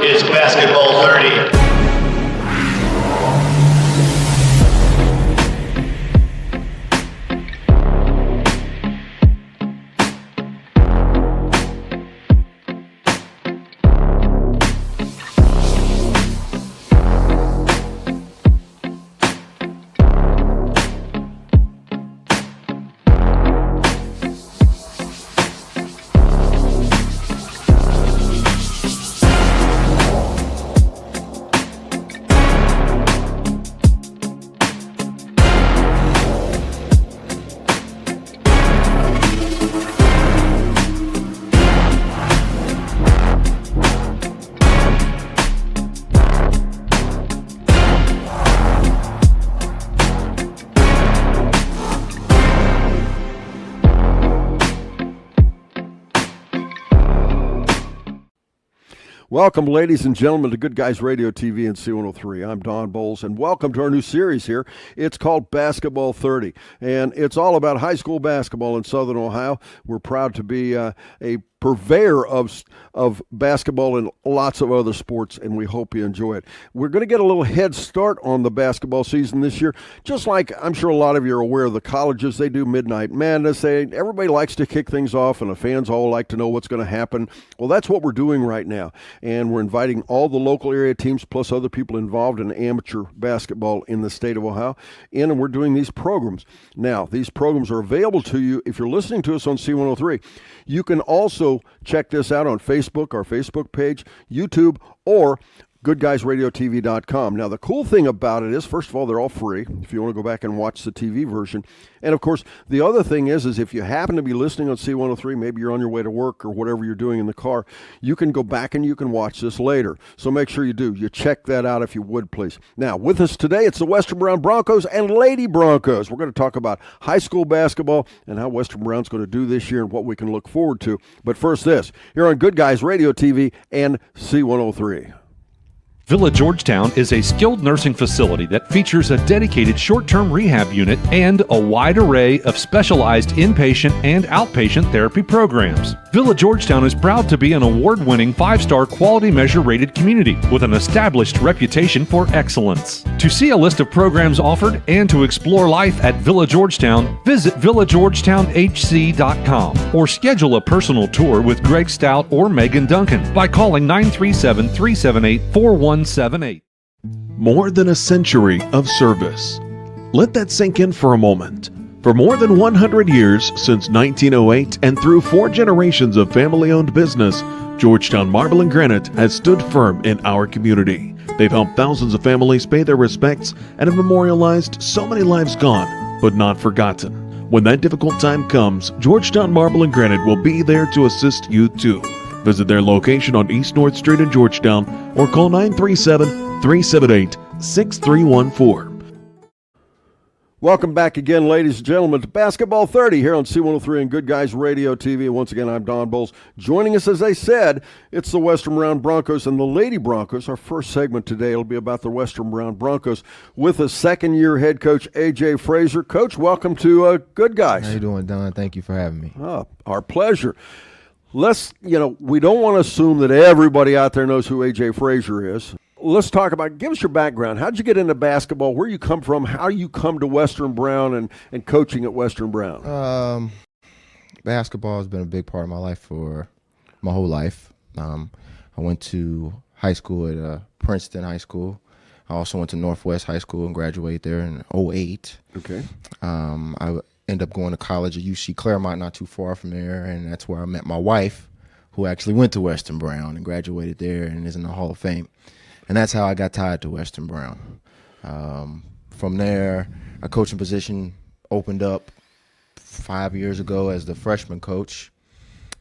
It's Basketball 30. Welcome, ladies and gentlemen, to Good Guys Radio TV and C103. I'm Don Bowles, and welcome to our new series here. It's called Basketball 30, and it's all about high school basketball in Southern Ohio. We're proud to be a purveyor of basketball and lots of other sports, and we hope you enjoy it. We're going to get a little head start on the basketball season this year. Just like I'm sure a lot of you are aware of the colleges, they do Midnight Madness. Everybody likes to kick things off, and the fans all like to know what's going to happen. Well, that's what we're doing right now, and we're inviting all the local area teams plus other people involved in amateur basketball in the state of Ohio in, and we're doing these programs. Now, these programs are available to you if you're listening to us on C103. You can also check this out on Facebook, our Facebook page, YouTube, or goodguysradiotv.com. Now, the cool thing about it is, first of all, they're all free if you want to go back and watch the TV version. And, of course, the other thing is if you happen to be listening on C103, maybe you're on your way to work or whatever you're doing in the car, you can go back and you can watch this later. So make sure you do. You check that out if you would, please. Now, with us today, it's the Western Brown Broncos and Lady Broncos. We're going to talk about high school basketball and how Western Brown's going to do this year and what we can look forward to. But first this, here on Good Guys Radio TV and C103. Villa Georgetown is a skilled nursing facility that features a dedicated short-term rehab unit and a wide array of specialized inpatient and outpatient therapy programs. Villa Georgetown is proud to be an award-winning 5-star quality measure rated community with an established reputation for excellence. To see a list of programs offered and to explore life at Villa Georgetown, visit villageorgetownhc.com or schedule a personal tour with Greg Stout or Megan Duncan by calling 937-378-4178. More than a century of service. Let that sink in for a moment. For more than 100 years, since 1908 and through 4 generations of family-owned business, Georgetown Marble and Granite has stood firm in our community. They've helped thousands of families pay their respects and have memorialized so many lives gone, but not forgotten. When that difficult time comes, Georgetown Marble and Granite will be there to assist you too. Visit their location on East North Street in Georgetown or call 937-378-6314. Welcome back again, ladies and gentlemen, to Basketball 30 here on C103 and Good Guys Radio TV. And once again, I'm Don Bowles. Joining us, as I said, it's the Western Brown Broncos and the Lady Broncos. Our first segment today will be about the Western Brown Broncos with a second-year head coach, A.J. Frazier. Coach, welcome to Good Guys. How you doing, Don? Thank you for having me. Our pleasure. We don't want to assume that everybody out there knows who A.J. Frazier is. Let's talk about, give us your background. How'd you get into basketball? Where you come from? How you come to Western Brown and coaching at Western Brown? Basketball has been a big part of my life for my whole life. I went to high school at Princeton High School. I also went to Northwest High School and graduated there in 2008. Okay. I ended up going to college at UC Claremont, not too far from there, and that's where I met my wife, who actually went to Western Brown and graduated there and is in the Hall of Fame. And that's how I got tied to Western Brown. From there, a coaching position opened up 5 years ago as the freshman coach.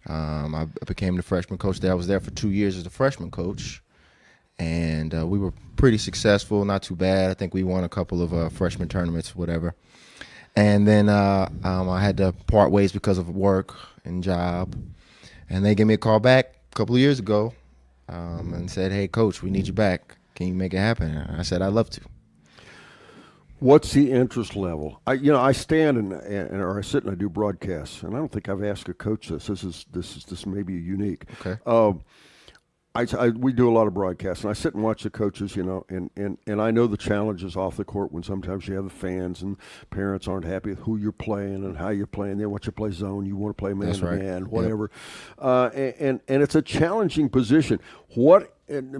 I became the freshman coach there. I was there for 2 years as the freshman coach, and we were pretty successful, not too bad. I think we won a couple of freshman tournaments, whatever. And then I had to part ways because of work and job. And they gave me a call back a couple of years ago and said, hey, Coach, we need you back. Can you make it happen? And I said, I'd love to. What's the interest level? I stand or I sit and I do broadcasts, and I don't think I've asked a coach this. This may be unique. Okay. we do a lot of broadcasts, and I sit and watch the coaches, and I know the challenges off the court when sometimes you have the fans and parents aren't happy with who you're playing and how you're playing. They want you to play zone, you want to play man to man, whatever. And it's a challenging position.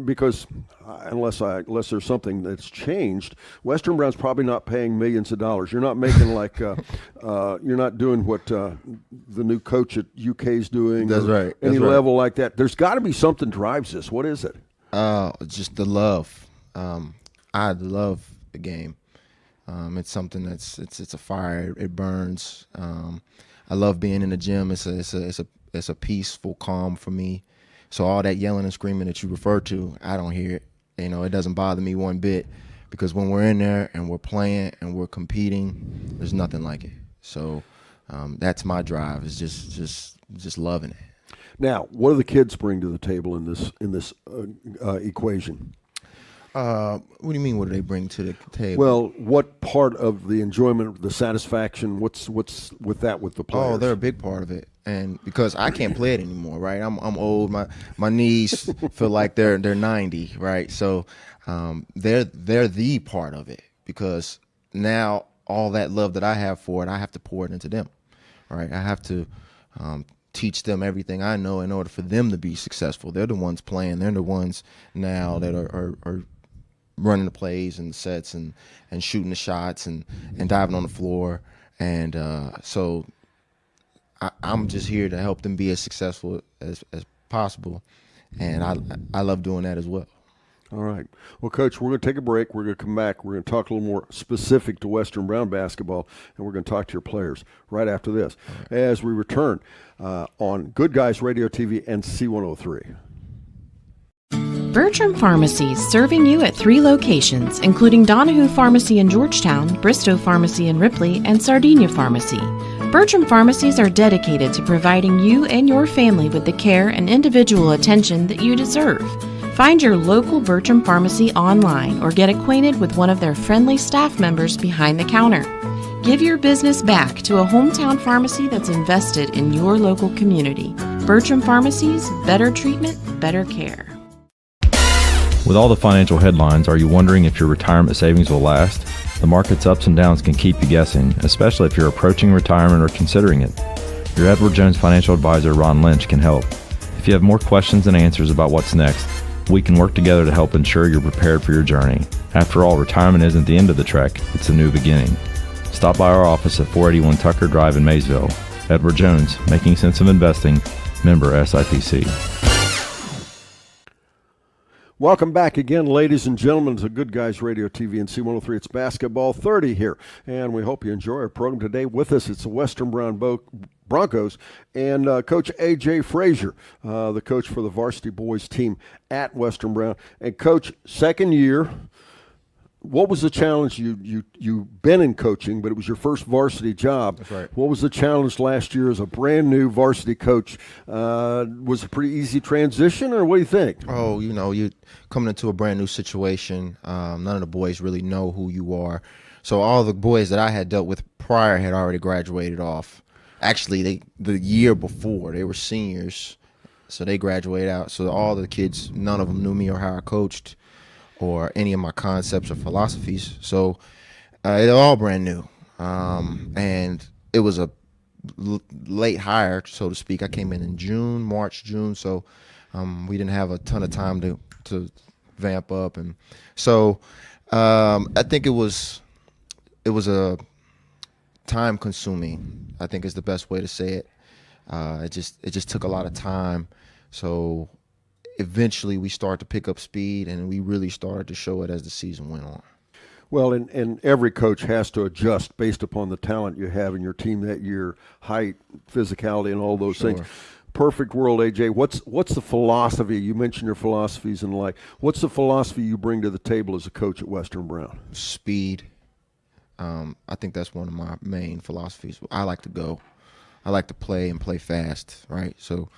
Because unless there's something that's changed, Western Brown's probably not paying millions of dollars. You're not making like you're not doing what the new coach at UK's doing. That's right. Any level like that. There's got to be something drives this. What is it? Just the love. I love the game. It's something it's a fire. It burns. I love being in the gym. It's a peaceful calm for me. So all that yelling and screaming that you refer to, I don't hear it. It doesn't bother me one bit, because when we're in there and we're playing and we're competing, there's nothing like it. So that's my drive, is just loving it. Now, what do the kids bring to the table in this equation? What do you mean? What do they bring to the table? Well, what part of the enjoyment, the satisfaction? What's with that with the players? Oh, they're a big part of it, and because I can't play it anymore, right? I'm old. My knees feel like they're 90, right? So they're the part of it, because now all that love that I have for it, I have to pour it into them, right? I have to teach them everything I know in order for them to be successful. They're the ones playing. They're the ones now that are running the plays and sets and shooting the shots and diving on the floor. And so I'm just here to help them be as successful as possible. And I love doing that as well. All right. Well, Coach, we're going to take a break. We're going to come back. We're going to talk a little more specific to Western Brown basketball, and we're going to talk to your players right after this as we return on Good Guys Radio TV and C103. Bertram Pharmacies, serving you at 3 locations, including Donahue Pharmacy in Georgetown, Bristow Pharmacy in Ripley, and Sardinia Pharmacy. Bertram Pharmacies are dedicated to providing you and your family with the care and individual attention that you deserve. Find your local Bertram Pharmacy online or get acquainted with one of their friendly staff members behind the counter. Give your business back to a hometown pharmacy that's invested in your local community. Bertram Pharmacies, better treatment, better care. With all the financial headlines, are you wondering if your retirement savings will last? The market's ups and downs can keep you guessing, especially if you're approaching retirement or considering it. Your Edward Jones financial advisor, Ron Lynch, can help. If you have more questions than answers about what's next, we can work together to help ensure you're prepared for your journey. After all, retirement isn't the end of the trek, it's a new beginning. Stop by our office at 481 Tucker Drive in Maysville. Edward Jones, making sense of investing, member SIPC. Welcome back again, ladies and gentlemen, to Good Guys Radio TV and C103. It's Basketball 30 here, and we hope you enjoy our program today. With us, it's the Western Brown Broncos and Coach A.J. Frazier, the coach for the varsity boys team at Western Brown. And, Coach, second year, what was the challenge? You've been in coaching, but it was your first varsity job. That's right. What was the challenge last year as a brand new varsity coach? Was it a pretty easy transition, or what do you think? Oh, you're coming into a brand new situation. None of the boys really know who you are. So all the boys that I had dealt with prior had already graduated off. Actually, the year before, they were seniors, so they graduated out. So all the kids, none of them knew me or how I coached or any of my concepts or philosophies. So they're all brand new. And it was a late hire, so to speak. I came in March, June, so we didn't have a ton of time to vamp up. And so I think it was a time consuming, I think is the best way to say it. It just took a lot of time. So eventually we started to pick up speed, and we really started to show it as the season went on. Well, and every coach has to adjust based upon the talent you have in your team that year, height, physicality, and all those things. Perfect world, AJ. What's the philosophy? You mentioned your philosophies in life. What's the philosophy you bring to the table as a coach at Western Brown? Speed. I think that's one of my main philosophies. I like to go. I like to play and play fast, right? So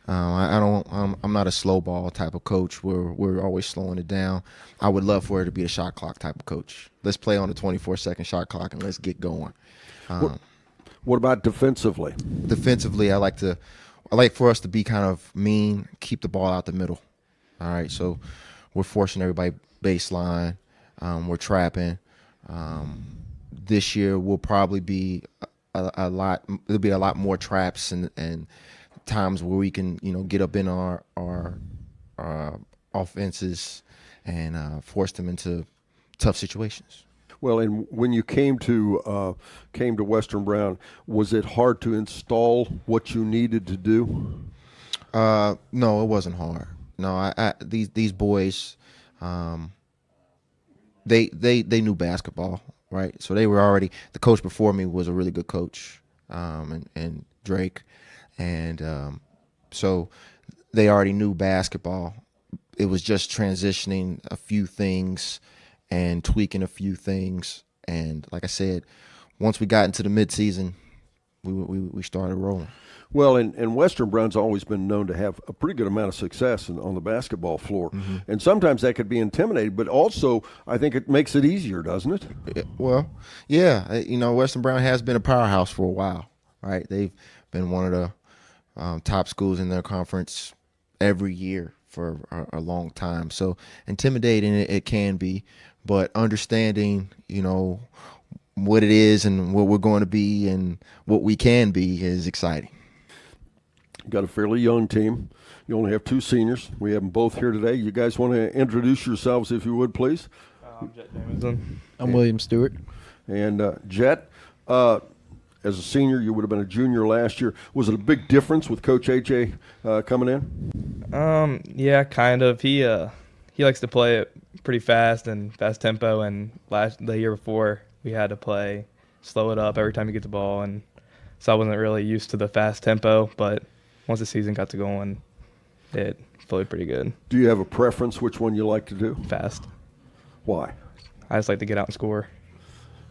I'm not a slow ball type of coach where we're always slowing it down. I would love for it to be a shot clock type of coach. Let's play on the 24-second shot clock and let's get going. What about defensively? Defensively, I like for us to be kind of mean, keep the ball out the middle. All right, so we're forcing everybody baseline. We're trapping. This year will probably be a lot. There'll be a lot more traps and times where we can, get up in our offenses and force them into tough situations. Well, and when you came to Western Brown, was it hard to install what you needed to do? No, it wasn't hard. No, these boys, they knew basketball, right? So they were already, the coach before me was a really good coach, and Drake, and so they already knew basketball. It was just transitioning a few things and tweaking a few things, and like I said, once we got into the midseason, we started rolling. Well, and Western Brown's always been known to have a pretty good amount of success on the basketball floor. Mm-hmm. And sometimes that could be intimidating, but also I think it makes it easier, doesn't it? Well, yeah. Western Brown has been a powerhouse for a while, right? They've been one of the top schools in their conference every year for a long time. So intimidating it can be, but understanding, what it is and what we're going to be and what we can be is exciting. Got a fairly young team. You only have 2 seniors. We have them both here today. You guys want to introduce yourselves, if you would, please? I'm Jet Jamison. I'm William Stewart. And Jet, as a senior, you would have been a junior last year. Was it a big difference with Coach AJ coming in? Yeah, kind of. He likes to play it pretty fast and fast tempo, and the year before we had to slow it up every time you get the ball, and so I wasn't really used to the fast tempo, but once the season got to going, it flowed pretty good. Do you have a preference which one you like to do? Fast. Why? I just like to get out and score.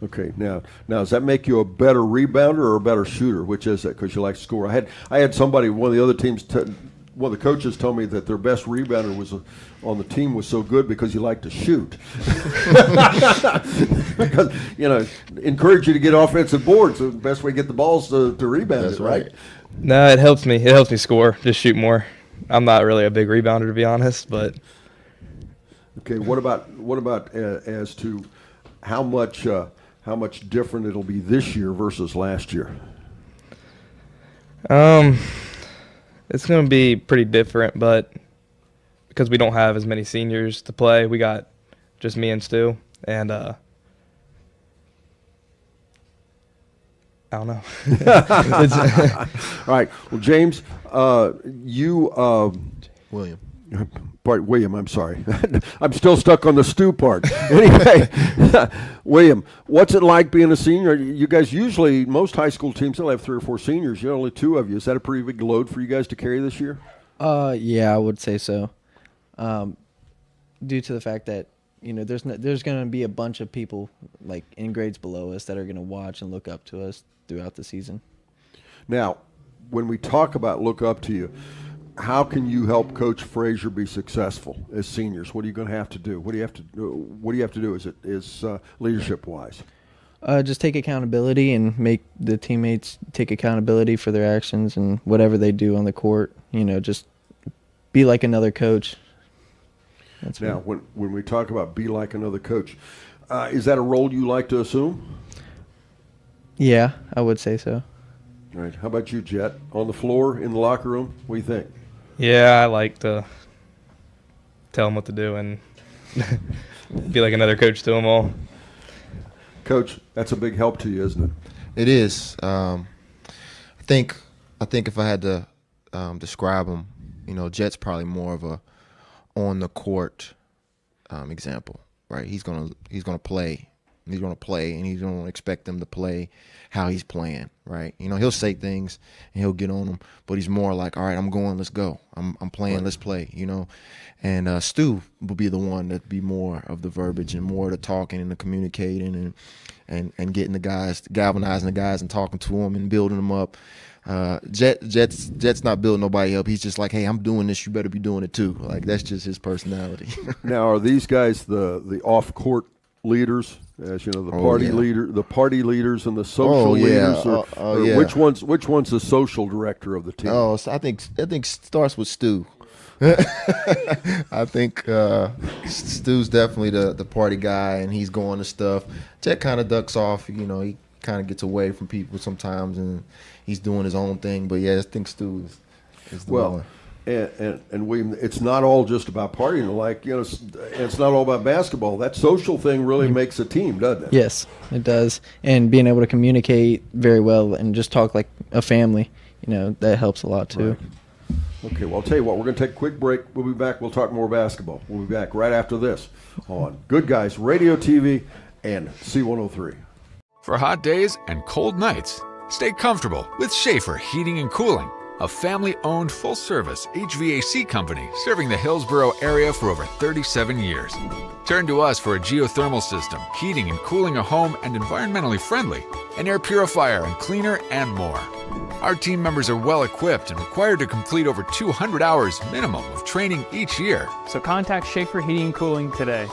Okay, now does that make you a better rebounder or a better shooter? Which is that? Because you like to score. I had somebody, one of the other teams, one of the coaches told me that their best rebounder was on the team was so good because he liked to shoot. Because encourage you to get offensive boards. So the best way to get the balls to rebound. That's it, right? No, it helps me. It helps me score. Just shoot more. I'm not really a big rebounder, to be honest, but. Okay, what about as to how much different it'll be this year versus last year? It's going to be pretty different, but because we don't have as many seniors to play, we got just me and Stu, and I don't know. All right. Well, James, William. William, I'm sorry. I'm still stuck on the Stu part. Anyway, William, what's it like being a senior? You guys usually, most high school teams, they'll have 3 or 4 seniors. You have only 2 of you. Is that a pretty big load for you guys to carry this year? Yeah, I would say so. Due to the fact that, there's going to be a bunch of people like in grades below us that are going to watch and look up to us throughout the season. Now, when we talk about look up to you, how can you help Coach Frazier be successful as seniors? What are you going to have to do? What do you have to do? Is leadership wise? Just take accountability and make the teammates take accountability for their actions and whatever they do on the court. Just be like another coach. Now, when we talk about be like another coach, is that a role you like to assume? Yeah, I would say so. All right. How about you, Jet? On the floor, in the locker room, what do you think? Yeah, I like to tell them what to do and be like another coach to them all. Coach, that's a big help to you, isn't it? It is. I think if I had to describe him, Jet's probably more of a on the court example, right? He's gonna play. He's gonna play, and he's gonna expect them to play how he's playing, right? He'll say things and he'll get on them, but he's more like, all right, I'm going, let's go. I'm playing, right. Let's play, And Stu will be the one that'd be more of the verbiage and more of the talking and the communicating and getting the guys, galvanizing the guys and talking to them and building them up. Jet's not building nobody up. He's just like, hey, I'm doing this. You better be doing it too. Like that's just his personality. Now, are these guys the off-court leaders, as the party leaders and the social leaders? Or yeah. Which one's the social director of the team? So I think it starts with Stu. I think Stu's definitely the party guy, and he's going to stuff. Jet kind of ducks off. You know, he kind of gets away from people sometimes, and he's doing his own thing. But yeah, I think Stu is the one. And William, it's not all just about partying. Like, you know, it's not all about basketball. That social thing really makes a team, doesn't it? Yes, it does. And being able to communicate very well and just talk like a family, you know, that helps a lot too. Right. Okay, well, I'll tell you what, we're going to take a quick break. We'll be back. We'll talk more basketball. We'll be back right after this on Good Guys Radio, TV, and C103. For hot days and cold nights, stay comfortable with Schaefer Heating and Cooling, a family-owned full-service HVAC company serving the Hillsborough area for over 37 years. Turn to us for a geothermal system, heating and cooling a home and environmentally friendly, an air purifier and cleaner, and more. Our team members are well-equipped and required to complete over 200 hours minimum of training each year. So contact Schaefer Heating and Cooling today.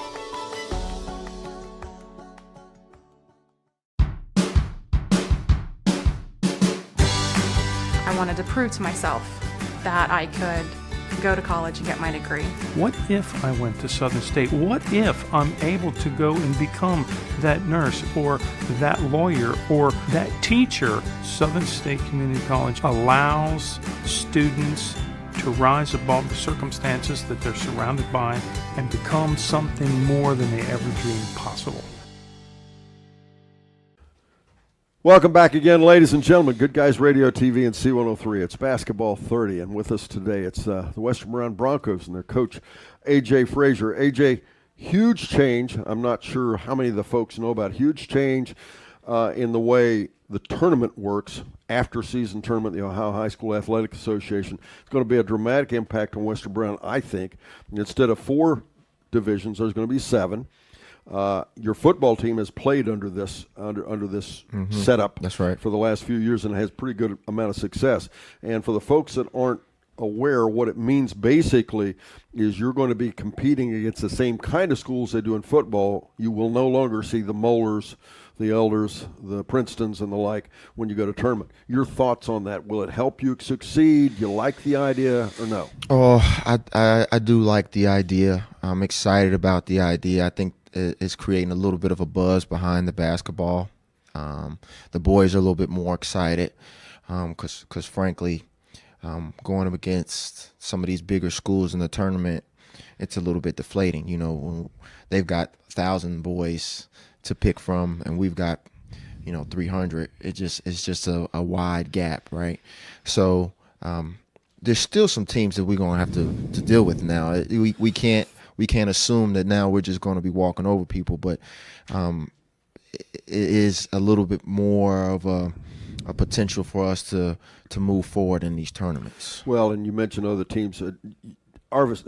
I wanted to prove to myself that I could go to college and get my degree. What if I went to Southern State? What if I'm able to go and become that nurse or that lawyer or that teacher? Southern State Community College allows students to rise above the circumstances that they're surrounded by and become something more than they ever dreamed possible. Welcome back again, ladies and gentlemen. Good Guys Radio, TV, and C103. It's Basketball 30, and with us today, it's the Western Brown Broncos and their coach, A.J. Frazier. A.J., huge change. I'm not sure how many of the folks know about huge change in the way the tournament works, after-season tournament, the Ohio High School Athletic Association. It's going to be a dramatic impact on Western Brown, I think. Instead of 4 divisions, there's going to be 7. Your football team has played under this setup. That's right. For the last few years and has pretty good amount of success. And for the folks that aren't aware, what it means basically is you're going to be competing against the same kind of schools they do in football. You will no longer see the Moelers, the Elders, the Princetons, and the like when you go to tournament. Your thoughts on that? Will it help you succeed? You like the idea or no? Oh, I do like the idea. I'm excited about the idea. I think it's creating a little bit of a buzz behind the basketball. The boys are a little bit more excited because frankly, going up against some of these bigger schools in the tournament, it's a little bit deflating. You know, they've got 1,000 boys to pick from, and we've got 300. It's just a wide gap, right? So there's still some teams that we're gonna have to deal with now. We can't assume that now we're just going to be walking over people, but it is a little bit more of a potential for us to move forward in these tournaments. Well, and you mentioned other teams. Arvis,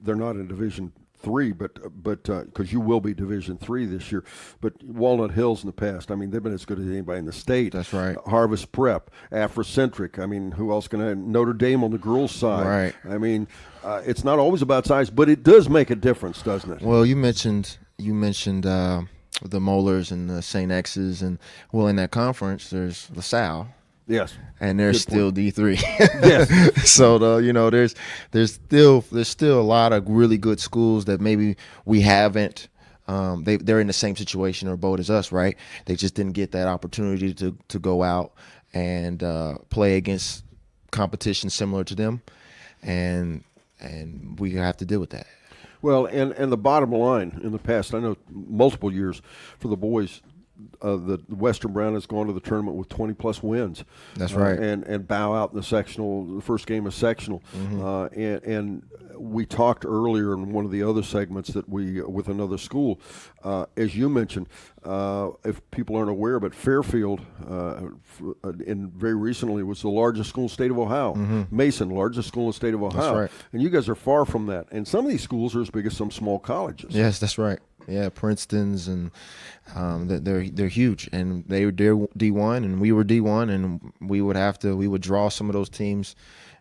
they're not in Division III, but because you will be Division III this year. But Walnut Hills in the past, I mean, they've been as good as anybody in the state. That's right. Harvest Prep, Afrocentric. I mean, who else can I? Notre Dame on the girls' side. Right. I mean, it's not always about size, but it does make a difference, doesn't it? Well, you mentioned the Moelers and the St. X's, and in that conference there's LaSalle. Yes, and they're still D3. Yes. So there's still a lot of really good schools that maybe we haven't. They're in the same situation or boat as us, right? They just didn't get that opportunity to go out and play against competition similar to them, and we have to deal with that. Well, and the bottom line in the past, I know multiple years for the boys. The Western Brown has gone to the tournament with 20-plus wins. That's right. And bow out in the first game of sectional. Mm-hmm. And we talked earlier in one of the other segments with another school, as you mentioned, if people aren't aware, but Fairfield, very recently was the largest school in the state of Ohio. Mm-hmm. Mason, largest school in the state of Ohio. That's right. And you guys are far from that. And some of these schools are as big as some small colleges. Yes, that's right. Yeah, Princeton's, and they're huge, and they're D1, and we were D1, and we would draw some of those teams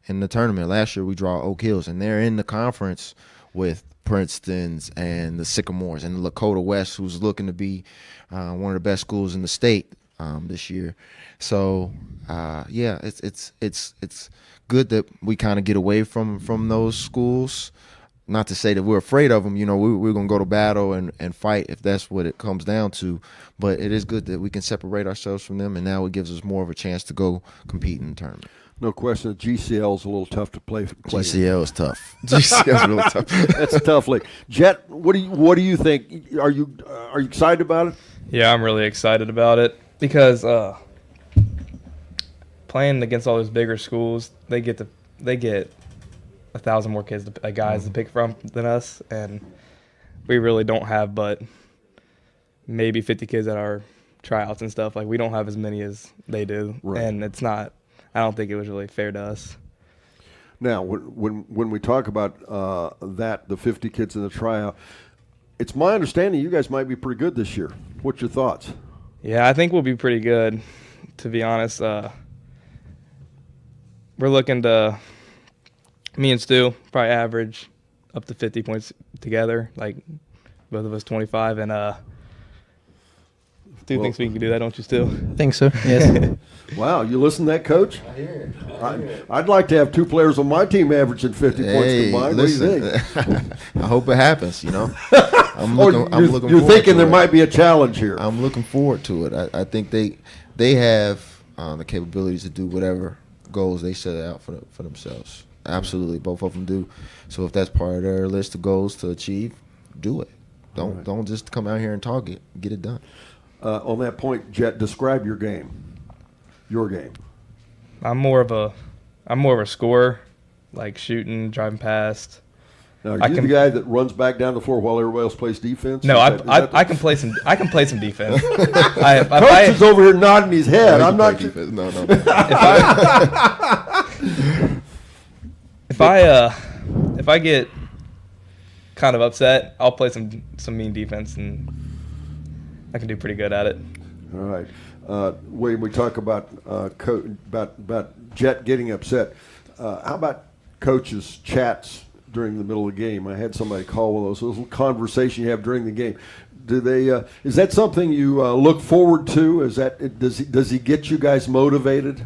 in the tournament. Last year we draw Oak Hills, and they're in the conference with Princeton's and the Sycamores and the Lakota West, who's looking to be one of the best schools in the state. this year. So yeah, it's good that we kind of get away from those schools. Not to say that we're afraid of them, we're going to go to battle and fight if that's what it comes down to. But it is good that we can separate ourselves from them, and now it gives us more of a chance to go compete in the tournament. No question, the GCL is a little tough to play. GCL is tough. GCL is really tough. That's a tough league. Jet, what do you think? Are you excited about it? Yeah, I'm really excited about it because playing against all those bigger schools, they get 1,000 more guys to pick from than us, and we really don't have but maybe 50 kids at our tryouts and stuff. Like, we don't have as many as they do, and it's not. I don't think it was really fair to us. Now, when we talk about the 50 kids in the tryout, it's my understanding you guys might be pretty good this year. What's your thoughts? Yeah, I think we'll be pretty good, to be honest. We're looking to, me and Stu, probably average up to 50 points together, like both of us 25, and Stu thinks we can do that, don't you, Stu? I think so, yes. Wow, you listen to that, Coach? I hear it. I'd like to have two players on my team averaging 50 points combined. Listen, what do you think? I hope it happens, I'm looking you're thinking there might be a challenge here. I'm looking forward to it. I think they have the capabilities to do whatever goals they set out for themselves. Absolutely, both of them do. So if that's part of their list of goals to achieve, do it. Don't just come out here and talk it. Get it done. On that point, Jet, describe your game. Your game. I'm more of a scorer, like shooting, driving past. Now, are you the guy that runs back down the floor while everybody else plays defense? No, I can play some. I can play some defense. Coach is over here nodding his head. I'm not. No. If I get kind of upset, I'll play some mean defense, and I can do pretty good at it. All right. When we talk about Jet getting upset, how about coaches' chats during the middle of the game? I had somebody call one of those little conversations you have during the game. Do they? Is that something you look forward to? Does he get you guys motivated?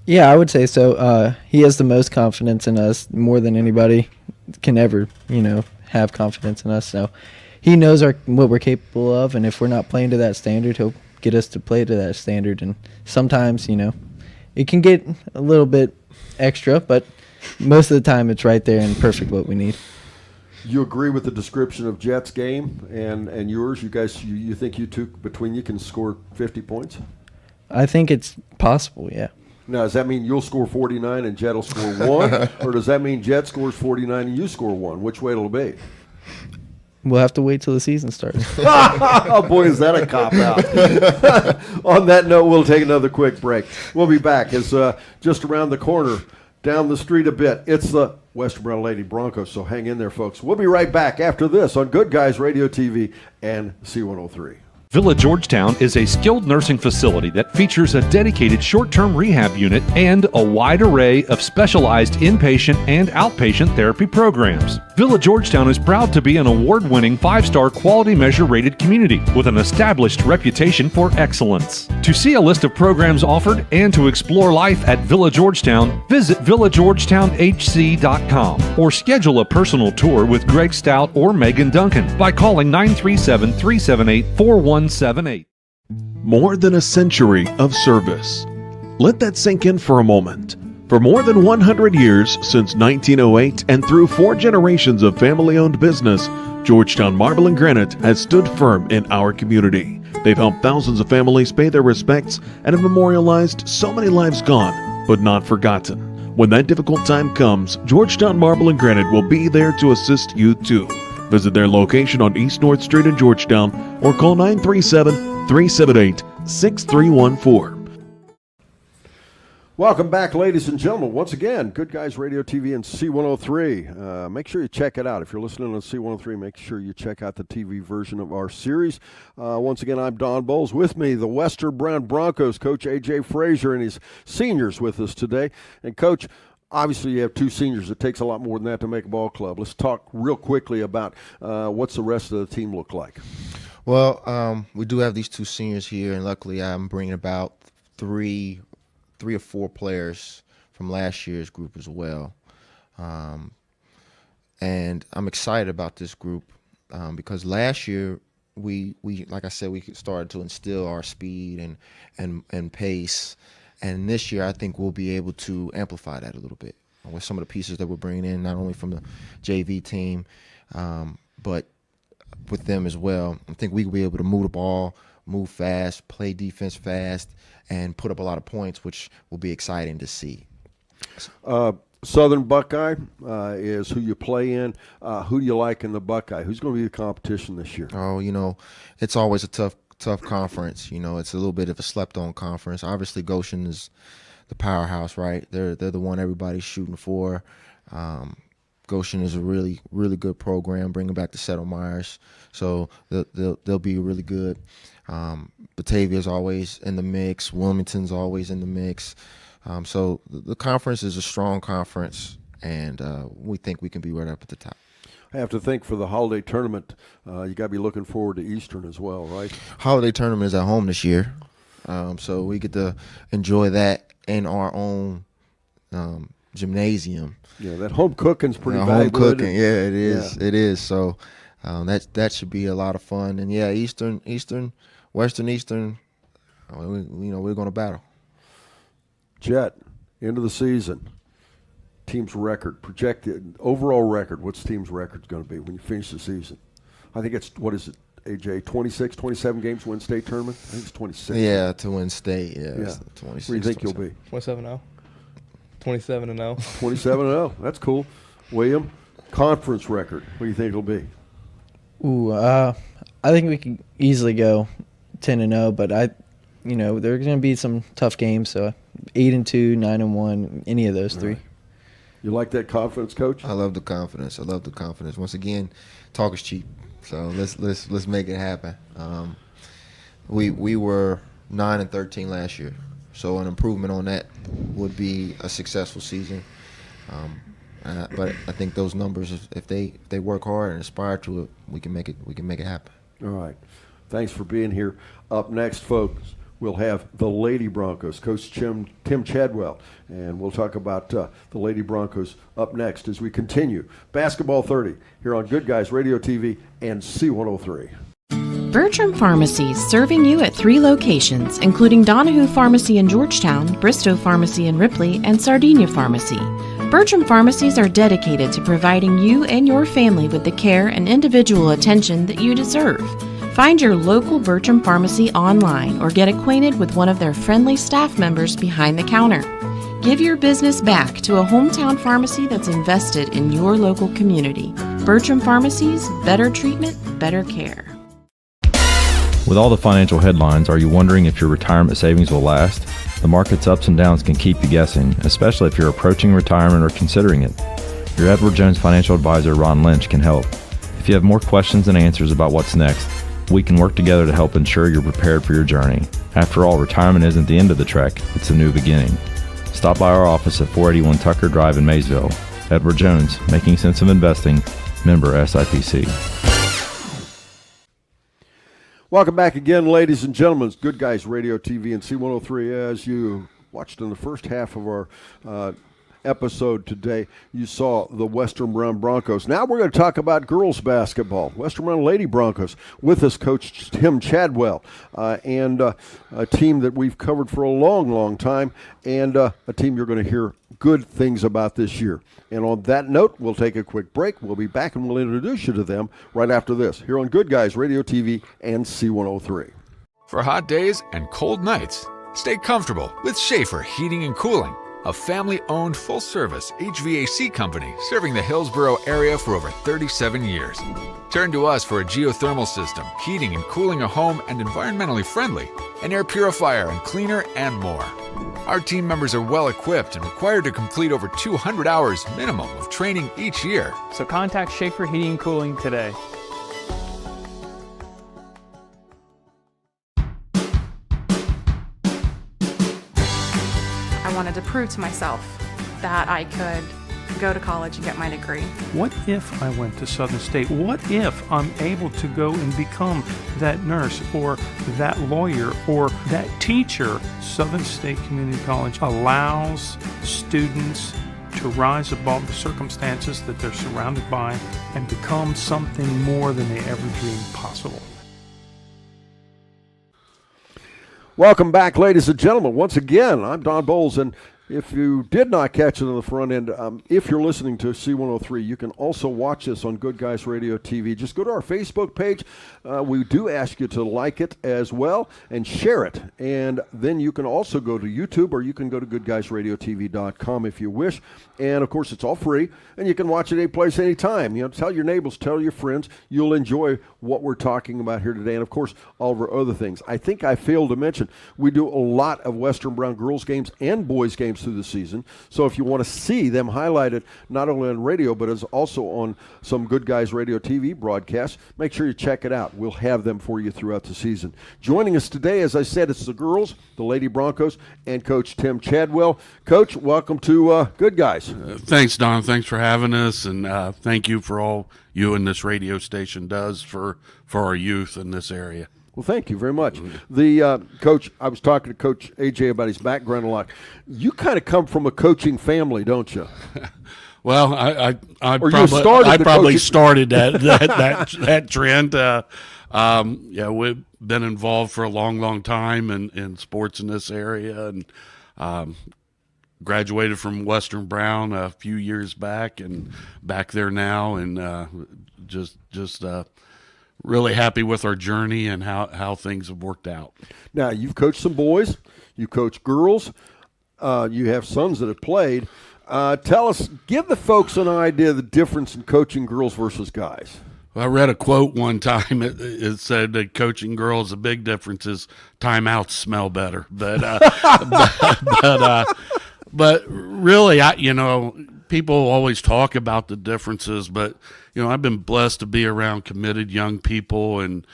Yeah, I would say so. He has the most confidence in us, more than anybody can ever, have confidence in us. So he knows what we're capable of, and if we're not playing to that standard, he'll get us to play to that standard. And sometimes, it can get a little bit extra, but most of the time it's right there and perfect what we need. You agree with the description of Jet's game and yours? You guys, you think you two between you can score 50 points? I think it's possible, yeah. Now, does that mean you'll score 49 and Jet will score 1? Or does that mean Jet scores 49 and you score 1? Which way it'll be? We'll have to wait till the season starts. Oh, boy, is that a cop-out. On that note, we'll take another quick break. We'll be back. It's just around the corner, down the street a bit. It's the Western Brown Lady Broncos, so hang in there, folks. We'll be right back after this on Good Guys Radio TV and C103. Villa Georgetown is a skilled nursing facility that features a dedicated short-term rehab unit and a wide array of specialized inpatient and outpatient therapy programs. Villa Georgetown is proud to be an award-winning 5-star quality measure rated community with an established reputation for excellence. To see a list of programs offered and to explore life at Villa Georgetown, visit villageorgetownhc.com or schedule a personal tour with Greg Stout or Megan Duncan by calling 937-378-4178. More than a century of service. Let that sink in for a moment. For more than 100 years, since 1908, and through 4 generations of family-owned business, Georgetown Marble and Granite has stood firm in our community. They've helped thousands of families pay their respects and have memorialized so many lives gone, but not forgotten. When that difficult time comes, Georgetown Marble and Granite will be there to assist you too. Visit their location on East North Street in Georgetown or call 937-378-6314. Welcome back, ladies and gentlemen. Once again, Good Guys Radio TV and C103. Make sure you check it out. If you're listening on C103, make sure you check out the TV version of our series. Once again, I'm Don Bowles. With me, the Western Brown Broncos, Coach A.J. Frazier, and his seniors with us today. And, Coach, obviously, you have 2 seniors. It takes a lot more than that to make a ball club. Let's talk real quickly about what's the rest of the team look like. Well, we do have these two seniors here, and luckily I'm bringing about three or four players from last year's group as well. And I'm excited about this group because last year we like I said, we started to instill our speed and pace. And this year I think we'll be able to amplify that a little bit with some of the pieces that we're bringing in, not only from the JV team, but with them as well. I think we'll be able to move the ball, move fast, play defense fast, and put up a lot of points, which will be exciting to see. Southern Buckeye is who you play in. Who do you like in the Buckeye? Who's going to be the competition this year? Oh, it's always a tough conference. It's a little bit of a slept-on conference. Obviously, Goshen is the powerhouse, right? They're the one everybody's shooting for. Goshen is a really, really good program, bringing back the Settle Myers. So they'll be really good. Batavia's always in the mix. Wilmington's always in the mix. So the conference is a strong conference, and we think we can be right up at the top. I have to think for the holiday tournament, you got to be looking forward to Eastern as well, right? Holiday tournament is at home this year, so we get to enjoy that in our own gymnasium. Yeah, that home cooking's pretty valuable. Home cooking, yeah, it is. Yeah. It is. So that should be a lot of fun. And yeah, Eastern, Western Eastern, we're going to battle. Jet, end of the season, team's record, projected overall record. What's the team's record going to be when you finish the season? I think it's, what is it, AJ, 26, 27 games to win state tournament? I think it's 26. Yeah, to win state, yeah. 26, Where do you think 27. you'll be? 27-0. 27-0. 27-0. That's cool. William, conference record. What do you think it'll be? Ooh, I think we can easily go 10-0, but there are going to be some tough games. So 8-2, 9-1, any of those three. You like that confidence, Coach? I love the confidence. Once again, talk is cheap, so let's make it happen. We were 9-13 last year, so an improvement on that would be a successful season. But I think those numbers, if they work hard and aspire to it, we can make it happen. All right. Thanks for being here. Up next, folks, we'll have the Lady Broncos, Coach Tim Chadwell, and we'll talk about the Lady Broncos up next as we continue Basketball 30 here on Good Guys Radio TV and C103. Bertram Pharmacies, serving you at 3 locations, including Donahue Pharmacy in Georgetown, Bristow Pharmacy in Ripley, and Sardinia Pharmacy. Bertram Pharmacies are dedicated to providing you and your family with the care and individual attention that you deserve. Find your local Bertram Pharmacy online or get acquainted with one of their friendly staff members behind the counter. Give your business back to a hometown pharmacy that's invested in your local community. Bertram Pharmacies, better treatment, better care. With all the financial headlines, are you wondering if your retirement savings will last? The market's ups and downs can keep you guessing, especially if you're approaching retirement or considering it. Your Edward Jones financial advisor, Ron Lynch, can help. If you have more questions and answers about what's next, we can work together to help ensure you're prepared for your journey. After all, retirement isn't the end of the trek, it's a new beginning. Stop by our office at 481 Tucker Drive in Maysville. Edward Jones, making sense of investing, member SIPC. Welcome back again, ladies and gentlemen. It's Good Guys Radio TV and C103. As you watched in the first half of our episode today, you saw the Western Brown Broncos. Now we're going to talk about girls basketball. Western Brown Lady Broncos with us, Coach Tim Chadwell, and a team that we've covered for a long, long time, and a team you're going to hear good things about this year. And on that note, we'll take a quick break. We'll be back and we'll introduce you to them right after this here on Good Guys Radio TV and C103. For hot days and cold nights, stay comfortable with Schaefer Heating and Cooling, a family-owned full-service HVAC company serving the Hillsborough area for over 37 years. Turn to us for a geothermal system, heating and cooling a home and environmentally friendly, an air purifier and cleaner, and more. Our team members are well equipped and required to complete over 200 hours minimum of training each year. So contact Schaefer Heating and Cooling today. I wanted to prove to myself that I could go to college and get my degree. What if I went to Southern State? What if I'm able to go and become that nurse or that lawyer or that teacher? Southern State Community College allows students to rise above the circumstances that they're surrounded by and become something more than they ever dreamed possible. Welcome back, ladies and gentlemen. Once again, I'm Don Bowles, and if you did not catch it on the front end, if you're listening to C103, you can also watch this on Good Guys Radio TV. Just go to our Facebook page. We do ask you to like it as well and share it. And then you can also go to YouTube, or you can go to goodguysradiotv.com if you wish. And, of course, it's all free, and you can watch it any place, anytime. You know, tell your neighbors, tell your friends. You'll enjoy what we're talking about here today, and, of course, all of our other things. I think I failed to mention we do a lot of Western Brown girls games and boys games through the season. So if you want to see them highlighted not only on radio but as also on some Good Guys Radio TV broadcasts, make sure you check it out. We'll have them for you throughout the season. Joining us today, as I said, it's the girls, the Lady Broncos, and Coach Tim Chadwell. Coach, welcome to Good Guys. Thanks, Don. Thanks for having us, and thank you for all you and this radio station does for our youth in this area. Well, thank you very much. The coach, I was talking to Coach AJ about his background a lot. You kind of come from a coaching family, don't you? Well, I probably started that trend. Yeah, we've been involved for a long time in sports in this area, and graduated from Western Brown a few years back, and back there now, and just really happy with our journey and how things have worked out. Now, you've coached some boys, you coach girls, you have sons that have played. Tell us, give the folks an idea of the difference in coaching girls versus guys. I read a quote one time. It said that coaching girls, the big difference is timeouts smell better. But but really, people always talk about the differences, but I've been blessed to be around committed young people, and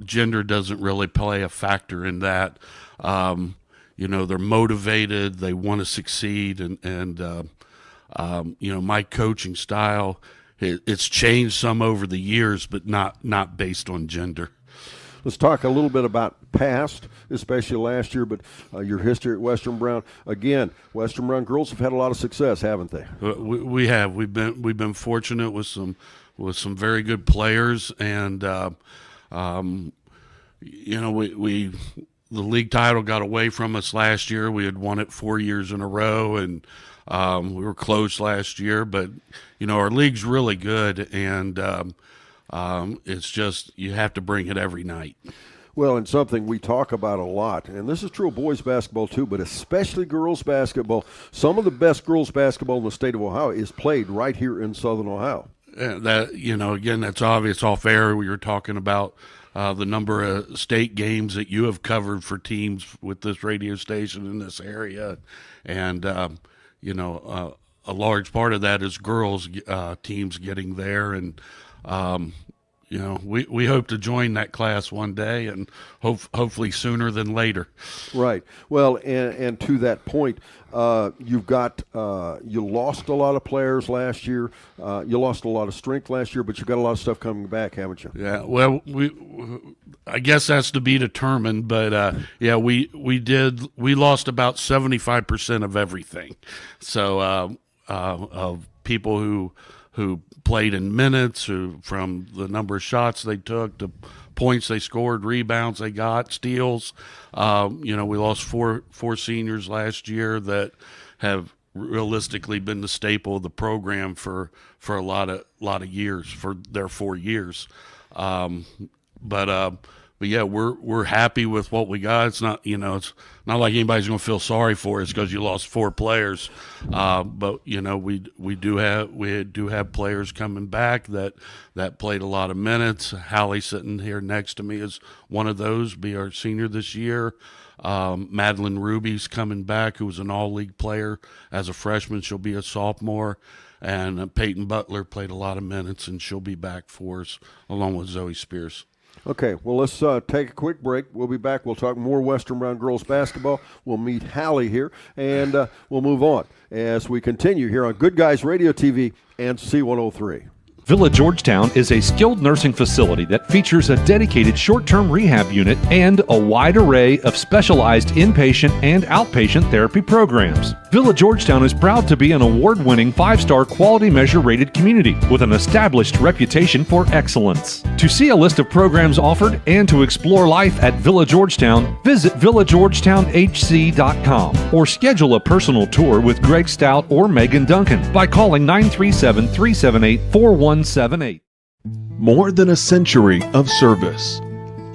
gender doesn't really play a factor in that. They're motivated, they want to succeed, and my coaching style, it's changed some over the years, but not based on gender. Let's talk a little bit about past, especially last year, but your history at Western Brown. Again, Western Brown girls have had a lot of success, haven't they? We have. We've been fortunate with some very good players, and the league title got away from us last year. We had won it 4 years in a row, and we were close last year. But our league's really good, and it's just you have to bring it every night. Well, and something we talk about a lot, and this is true of boys basketball too, but especially girls basketball. Some of the best girls basketball in the state of Ohio is played right here in Southern Ohio. That again, that's obvious. Off air, we were talking about the number of state games that you have covered for teams with this radio station in this area, and a large part of that is girls teams getting there, and we hope to join that class one day, and hopefully sooner than later. Right. Well, and to that point, you've got you lost a lot of players last year. You lost a lot of strength last year, but you've got a lot of stuff coming back, haven't you? Yeah. Well, I guess that's to be determined, but we lost about 75% of everything. So of people who played in minutes, from the number of shots they took to points they scored, rebounds they got, steals. We lost four seniors last year that have realistically been the staple of the program for a lot of years, for their 4 years. But yeah, we're happy with what we got. It's not it's not like anybody's going to feel sorry for us because you lost 4 players. But we do have players coming back that played a lot of minutes. Hallie sitting here next to me is one of those. Be our senior this year. Madeline Ruby's coming back, who was an all-league player as a freshman. She'll be a sophomore. And Peyton Butler played a lot of minutes, and she'll be back for us along with Zoe Spears. Okay, well, let's take a quick break. We'll be back. We'll talk more Western Brown girls basketball. We'll meet Hallie here, and we'll move on as we continue here on Good Guys Radio TV and C103. Villa Georgetown is a skilled nursing facility that features a dedicated short-term rehab unit and a wide array of specialized inpatient and outpatient therapy programs. Villa Georgetown is proud to be an award-winning 5-star quality measure rated community with an established reputation for excellence. To see a list of programs offered and to explore life at Villa Georgetown, visit villageorgetownhc.com or schedule a personal tour with Greg Stout or Megan Duncan by calling 937-378-4178. More than a century of service.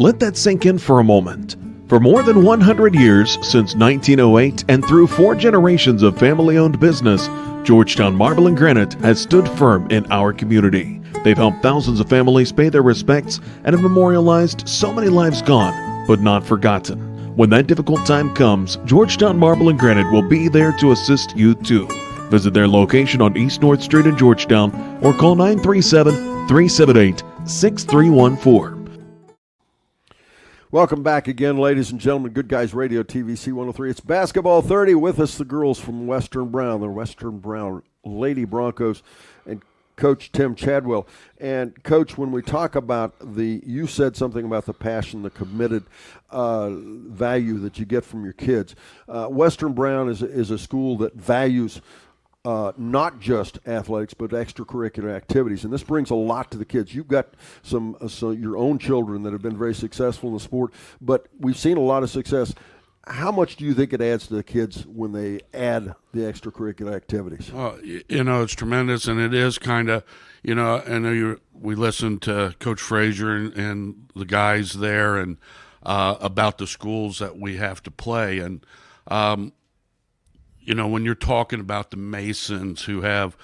Let that sink in for a moment. For more than 100 years, since 1908 and through 4 generations of family-owned business, Georgetown Marble and Granite has stood firm in our community. They've helped thousands of families pay their respects and have memorialized so many lives gone, but not forgotten. When that difficult time comes, Georgetown Marble and Granite will be there to assist you too. Visit their location on East North Street in Georgetown or call 937-378-6314. Welcome back again, ladies and gentlemen. Good Guys Radio TV C103. It's Basketball 30 with us, the girls from Western Brown, the Western Brown Lady Broncos, and Coach Tim Chadwell. And, Coach, when we talk about you said something about the passion, the committed value that you get from your kids. Western Brown is a school that values not just athletics, but extracurricular activities. And this brings a lot to the kids. You've got some your own children that have been very successful in the sport, but we've seen a lot of success. How much do you think it adds to the kids when they add the extracurricular activities? It's tremendous, and it is kind of, I know we listened to Coach Frazier and the guys there and about the schools that we have to play. And, when you're talking about the Masons who have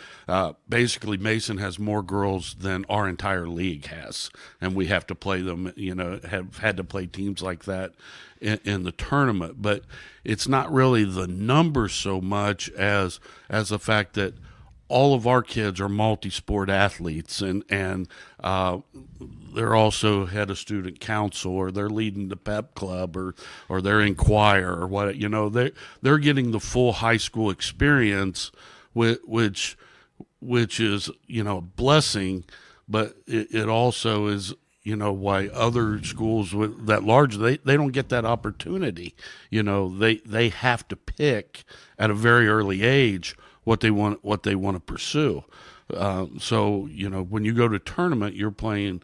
basically Mason has more girls than our entire league has, and we have to play them, have had to play teams like that in the tournament. But it's not really the numbers so much as the fact that all of our kids are multi-sport athletes, and they're also head of student council, or they're leading the pep club, or they're in choir, or what. They're getting the full high school experience, which is a blessing, but it also is why other schools that large they don't get that opportunity. They have to pick at a very early age what they want to pursue. So when you go to tournament, you're playing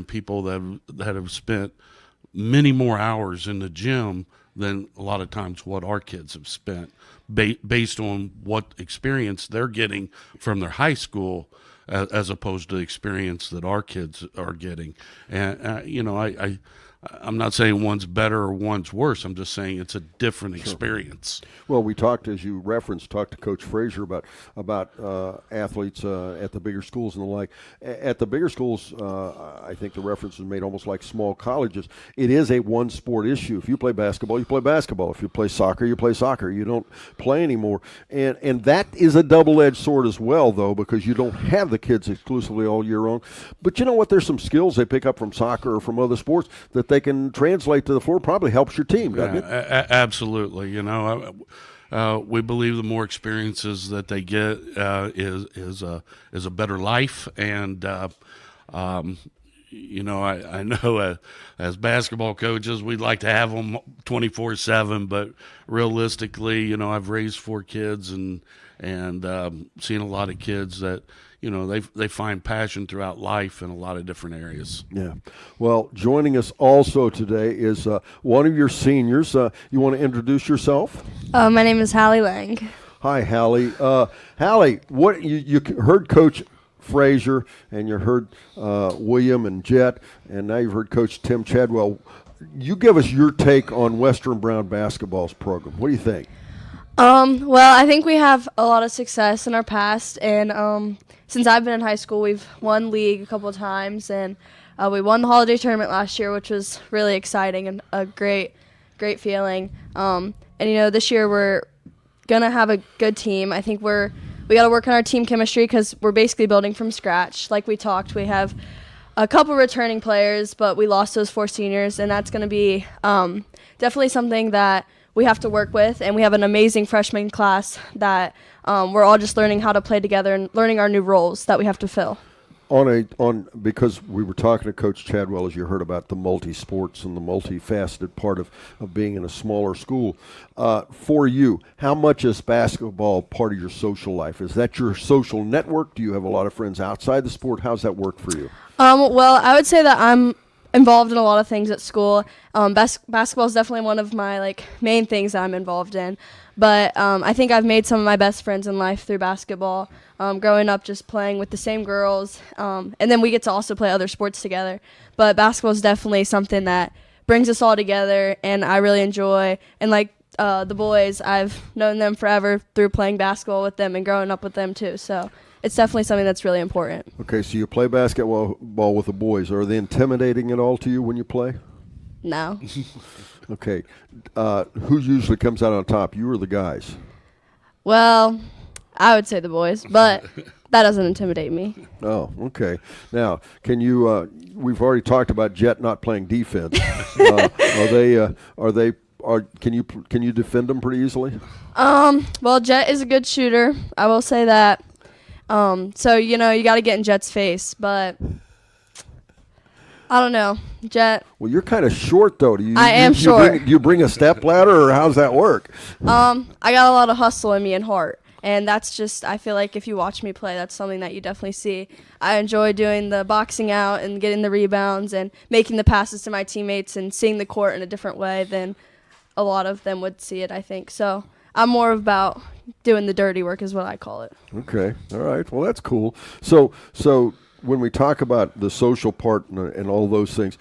people that have spent many more hours in the gym than a lot of times what our kids have spent, based on what experience they're getting from their high school, as opposed to the experience that our kids are getting. And I'm not saying one's better or one's worse. I'm just saying it's a different experience. Well, we talked, as you referenced, to Coach Frazier about athletes at the bigger schools and the like. At the bigger schools, I think the reference is made almost like small colleges. It is a one-sport issue. If you play basketball, you play basketball. If you play soccer, you play soccer. You don't play anymore. And that is a double-edged sword as well, though, because you don't have the kids exclusively all year long. But you know what? There's some skills they pick up from soccer or from other sports that they can translate to the floor. Probably helps your team, doesn't it? Absolutely. We believe the more experiences that they get is a better life. And I know as basketball coaches, we'd like to have them 24/7, but realistically, I've raised 4 kids and seen a lot of kids that they find passion throughout life in a lot of different areas. Yeah. Well, joining us also today is one of your seniors. You want to introduce yourself? My name is Hallie Lang. Hi, Hallie. Hallie, what you heard Coach Frazier, and you heard William and Jet, and now you've heard Coach Tim Chadwell. You give us your take on Western Brown basketball's program. What do you think? Well, I think we have a lot of success in our past, and since I've been in high school, we've won league a couple of times, and we won the holiday tournament last year, which was really exciting and a great feeling. And this year we're gonna have a good team. I think we got to work on our team chemistry because we're basically building from scratch. Like we talked, we have a couple returning players, but we lost those 4 seniors, and that's going to be definitely something that we have to work with. And we have an amazing freshman class that we're all just learning how to play together and learning our new roles that we have to fill. Because we were talking to Coach Chadwell, as you heard, about the multi-sports and the multifaceted part of being in a smaller school. For you, how much is basketball part of your social life? Is that your social network? Do you have a lot of friends outside the sport? How's that work for you? Well, I would say that I'm involved in a lot of things at school. Basketball is definitely one of my main things that I'm involved in. But I think I've made some of my best friends in life through basketball. Growing up, just playing with the same girls, and then we get to also play other sports together. But basketball is definitely something that brings us all together, and I really enjoy. And the boys, I've known them forever through playing basketball with them and growing up with them too. So it's definitely something that's really important. Okay, so you play basketball with the boys. Are they intimidating at all to you when you play? No. Okay. Who usually comes out on top, you or the guys? Well, I would say the boys, but that doesn't intimidate me. Oh, okay. Now, can you? We've already talked about Jet not playing defense. Can you defend them pretty easily? Well, Jet is a good shooter. I will say that. So you got to get in Jet's face, but I don't know, Jet. Well, you're kind of short though. I am short. Do you bring a step ladder, or how's that work? I got a lot of hustle in me and heart. And that's just, I feel like if you watch me play, that's something that you definitely see. I enjoy doing the boxing out and getting the rebounds and making the passes to my teammates and seeing the court in a different way than a lot of them would see it, I think. So I'm more about doing the dirty work is what I call it. Okay. All right. Well, that's cool. So when we talk about the social part and all those things,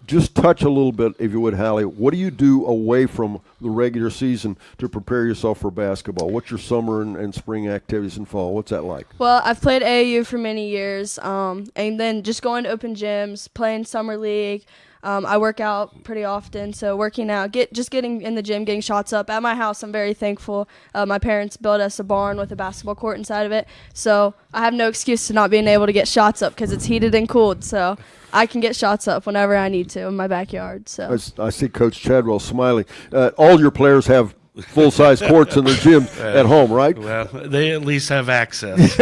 just touch a little bit, if you would, Hallie. What do you do away from the regular season to prepare yourself for basketball? What's your summer and spring activities and fall? What's that like? Well, I've played AAU for many years, and then just going to open gyms, playing summer league. I work out pretty often, so working out, getting in the gym, getting shots up. At my house, I'm very thankful. My parents built us a barn with a basketball court inside of it, so I have no excuse to not being able to get shots up because it's heated and cooled, so I can get shots up whenever I need to in my backyard. So I see Coach Chadwell smiling. All your players have full-size courts in their gyms at home, right? Well, they at least have access.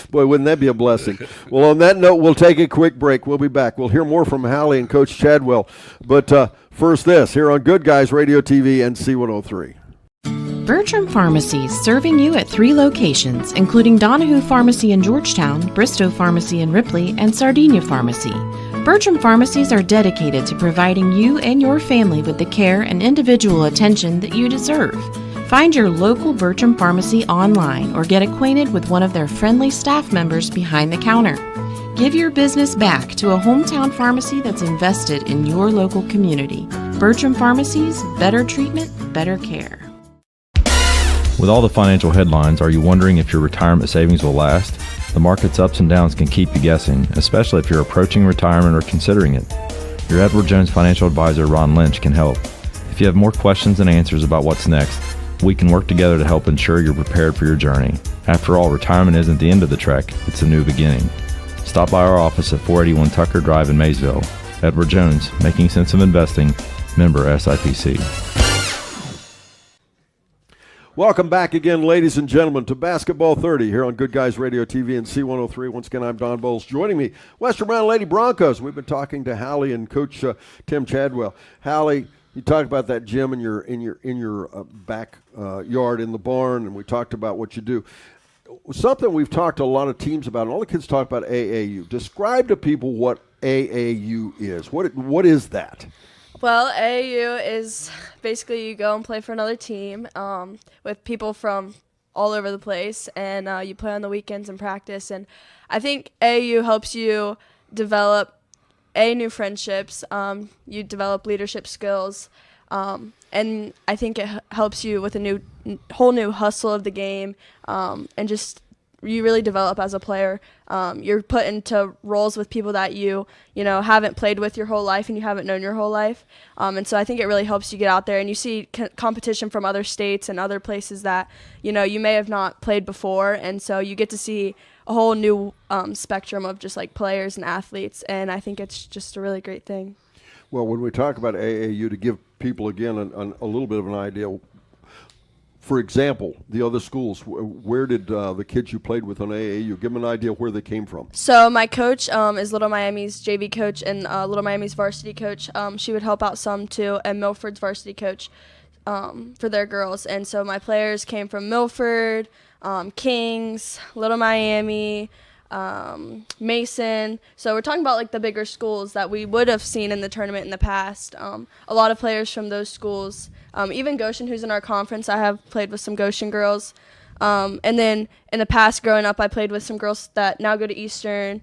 Boy, wouldn't that be a blessing? Well, on that note, we'll take a quick break. We'll be back. We'll hear more from Hallie and Coach Chadwell. But first this, here on Good Guys Radio TV and C103. Bertram Pharmacies, serving you at 3 locations, including Donahue Pharmacy in Georgetown, Bristow Pharmacy in Ripley, and Sardinia Pharmacy. Bertram Pharmacies are dedicated to providing you and your family with the care and individual attention that you deserve. Find your local Bertram Pharmacy online or get acquainted with one of their friendly staff members behind the counter. Give your business back to a hometown pharmacy that's invested in your local community. Bertram Pharmacies, better treatment, better care. With all the financial headlines, are you wondering if your retirement savings will last? The market's ups and downs can keep you guessing, especially if you're approaching retirement or considering it. Your Edward Jones financial advisor, Ron Lynch, can help. If you have more questions than answers about what's next, we can work together to help ensure you're prepared for your journey. After all, retirement isn't the end of the trek, it's a new beginning. Stop by our office at 481 Tucker Drive in Maysville. Edward Jones, making sense of investing, member SIPC. Welcome back again, ladies and gentlemen, to Basketball 30 here on Good Guys Radio TV and C103. Once again, I'm Don Bowles. Joining me, Western Brown Lady Broncos. We've been talking to Hallie and Coach Tim Chadwell. Hallie, you talked about that gym in your back yard in the barn, and we talked about what you do. Something we've talked to a lot of teams about, and all the kids talk about AAU. Describe to people what AAU is. What is that? Well, AAU is basically you go and play for another team with people from all over the place, and you play on the weekends and practice. And I think AAU helps you develop new friendships. You develop leadership skills, and I think it helps you with a whole new hustle of the game, and just you really develop as a player. You're put into roles with people that you haven't played with your whole life and you haven't known your whole life. And so I think it really helps you get out there and you see competition from other states and other places that, you may have not played before. And so you get to see a whole new spectrum of just like players and athletes, and I think it's just a really great thing. Well, when we talk about AAU, to give people again a little bit of an idea, for example, the other schools, where did the kids you played with on AAU, give them an idea where they came from? So my coach is Little Miami's JV coach and Little Miami's varsity coach. She would help out some too, and Milford's varsity coach for their girls. And so my players came from Milford, Kings, Little Miami, Mason. So we're talking about like the bigger schools that we would have seen in the tournament in the past. A lot of players from those schools. Even Goshen, who's in our conference, I have played with some Goshen girls. And then in the past, growing up, I played with some girls that now go to Eastern.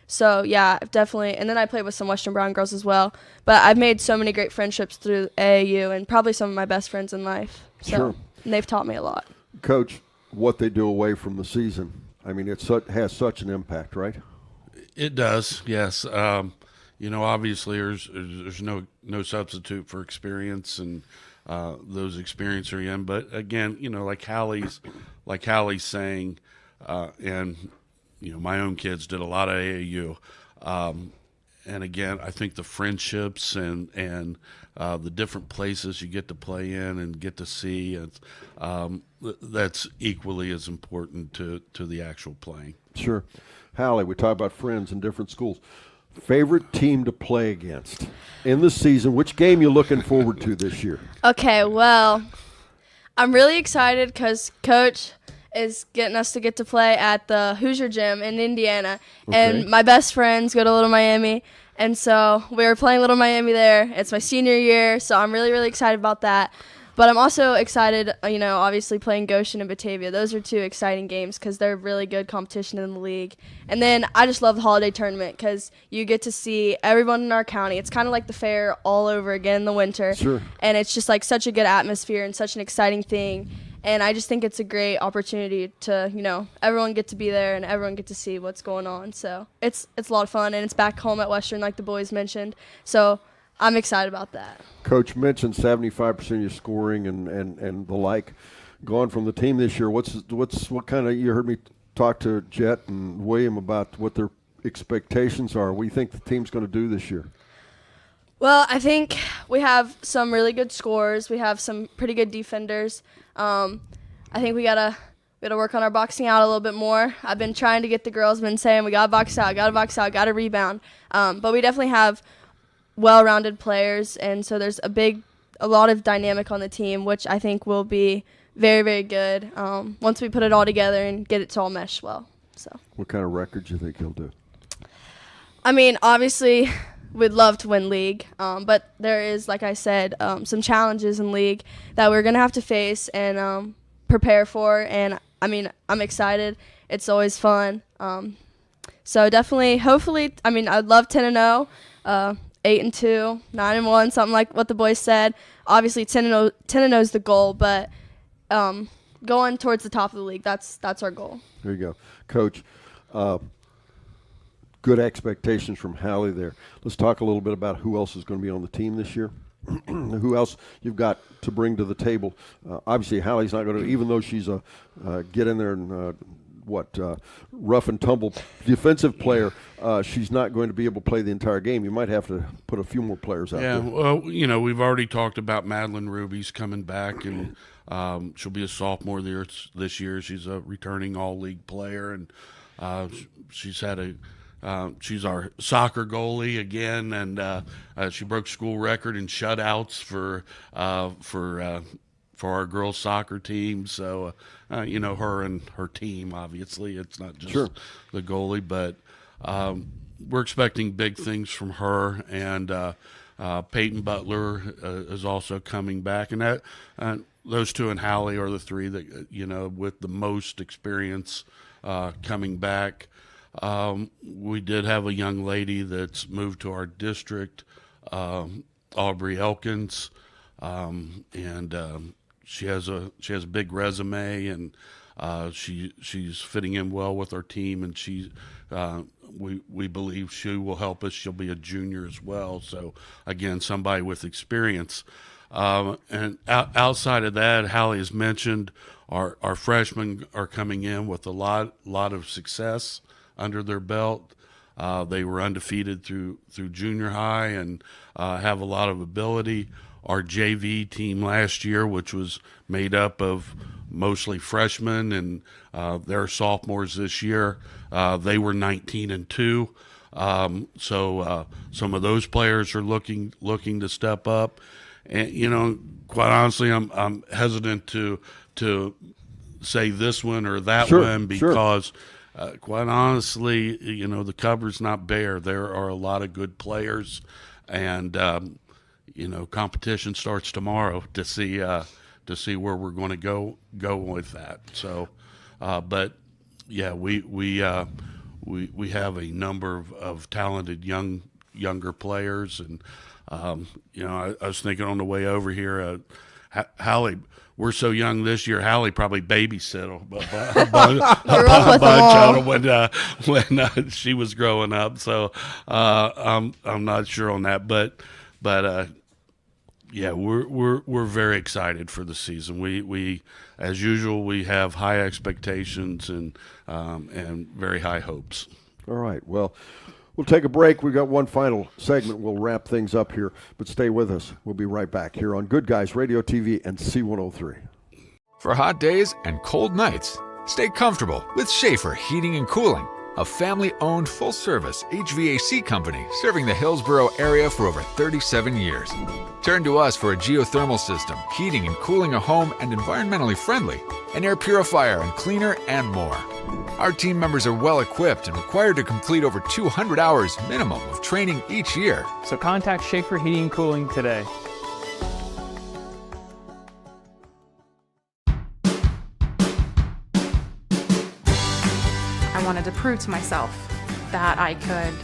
So yeah, definitely. And then I played with some Western Brown girls as well. But I've made so many great friendships through AAU, and probably some of my best friends in life. So, sure. And they've taught me a lot. Coach, what they do away from the season, I mean, it has such an impact, right? It does, yes. Obviously there's no substitute for experience, and those experiences are in. But again, like Hallie's saying, and my own kids did a lot of AAU, and again, I think the friendships and the different places you get to play in and get to see, that's equally as important to the actual playing. Sure. Hallie, we talk about friends in different schools. Favorite team to play against in the season? Which game you looking forward to this year? Okay, well, I'm really excited because Coach is getting us to get to play at the Hoosier Gym in Indiana. Okay. And my best friends go to Little Miami. And so we were playing Little Miami there. It's my senior year, so I'm really, really excited about that. But I'm also excited, obviously playing Goshen and Batavia. Those are two exciting games because they're really good competition in the league. And then I just love the holiday tournament because you get to see everyone in our county. It's kind of like the fair all over again in the winter. Sure. And it's just like such a good atmosphere and such an exciting thing. And I just think it's a great opportunity to, everyone get to be there and everyone get to see what's going on. So it's a lot of fun, and it's back home at Western like the boys mentioned. So I'm excited about that. Coach mentioned 75% of your scoring and the like. Going from the team this year, what kind of, you heard me talk to Jet and William about what their expectations are. What do you think the team's going to do this year? Well, I think we have some really good scorers. We have some pretty good defenders. I think we gotta work on our boxing out a little bit more. I've been trying to get the girls, been saying we gotta box out, gotta rebound. But we definitely have well-rounded players, and so there's a lot of dynamic on the team, which I think will be very, very good once we put it all together and get it to all mesh well. So. What kind of record do you think you'll do? I mean, obviously, we'd love to win league, but there is, like I said, some challenges in league that we're going to have to face and prepare for, and I mean, I'm excited. It's always fun. So definitely, hopefully, I mean, I'd love 10-0, 8-2, 9-1, something like what the boys said. Obviously, 10-0 is the goal, but going towards the top of the league, that's our goal. There you go. Coach, good expectations from Hallie there. Let's talk a little bit about who else is going to be on the team this year. Who else you've got to bring to the table? Obviously, Hallie's not going to, even though she's a get in there and rough and tumble defensive player, she's not going to be able to play the entire game. You might have to put a few more players out there. Yeah, well, we've already talked about Madeline Ruby's coming back, and she'll be a sophomore this year. She's a returning all-league player, and she's our soccer goalie again, and she broke school record in shutouts for our girls soccer team. So, her and her team, obviously, it's not just the goalie, but we're expecting big things from her. And Peyton Butler is also coming back, and that those two and Hallie are the three that with the most experience coming back. We did have a young lady that's moved to our district, Aubrey Elkins, and she has a big resume, and she's fitting in well with our team, and we believe she will help us. She'll be a junior as well, so again, somebody with experience. And outside of that, Hallie has mentioned our freshmen are coming in with a lot of success under their belt. They were undefeated through junior high and have a lot of ability. Our JV team last year, which was made up of mostly freshmen and they're sophomores this year, they were 19-2. So some of those players are looking to step up. And quite honestly, I'm hesitant to say this one or that one because quite honestly, the cover's not bare. There are a lot of good players, and competition starts tomorrow to see where we're going to go with that. So, but yeah, we have a number of talented younger players, and I was thinking on the way over here, Hallie. We're so young this year. Hallie probably babysit a bunch of them when she was growing up. So I'm not sure on that, but yeah, we're very excited for the season. We as usual we have high expectations and very high hopes. All right. Well, we'll take a break. We've got one final segment. We'll wrap things up here, but stay with us. We'll be right back here on Good Guys Radio TV and C103. For hot days and cold nights, stay comfortable with Schaefer Heating and Cooling, a family-owned full-service HVAC company serving the Hillsborough area for over 37 years. Turn to us for a geothermal system, heating and cooling a home and environmentally friendly, an air purifier and cleaner, and more. Our team members are well equipped and required to complete over 200 hours minimum of training each year. So contact Schaefer Heating and Cooling today. I wanted to prove to myself that I could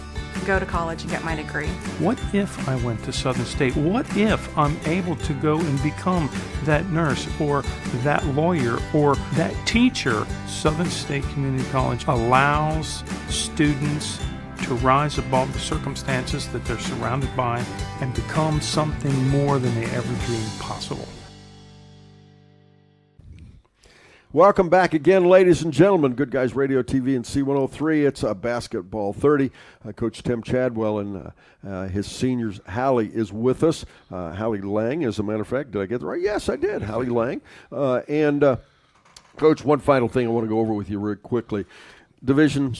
go to college and get my degree. What if I went to Southern State? What if I'm able to go and become that nurse or that lawyer or that teacher? Southern State Community College allows students to rise above the circumstances that they're surrounded by and become something more than they ever dreamed possible. Welcome back again, ladies and gentlemen. Good Guys Radio TV and C103. It's Basketball 30. Coach Tim Chadwell and his seniors, Hallie, is with us. Hallie Lang, as a matter of fact. Did I get it right? Yes, I did. Hallie Lang. Coach, one final thing I want to go over with you real quickly. Division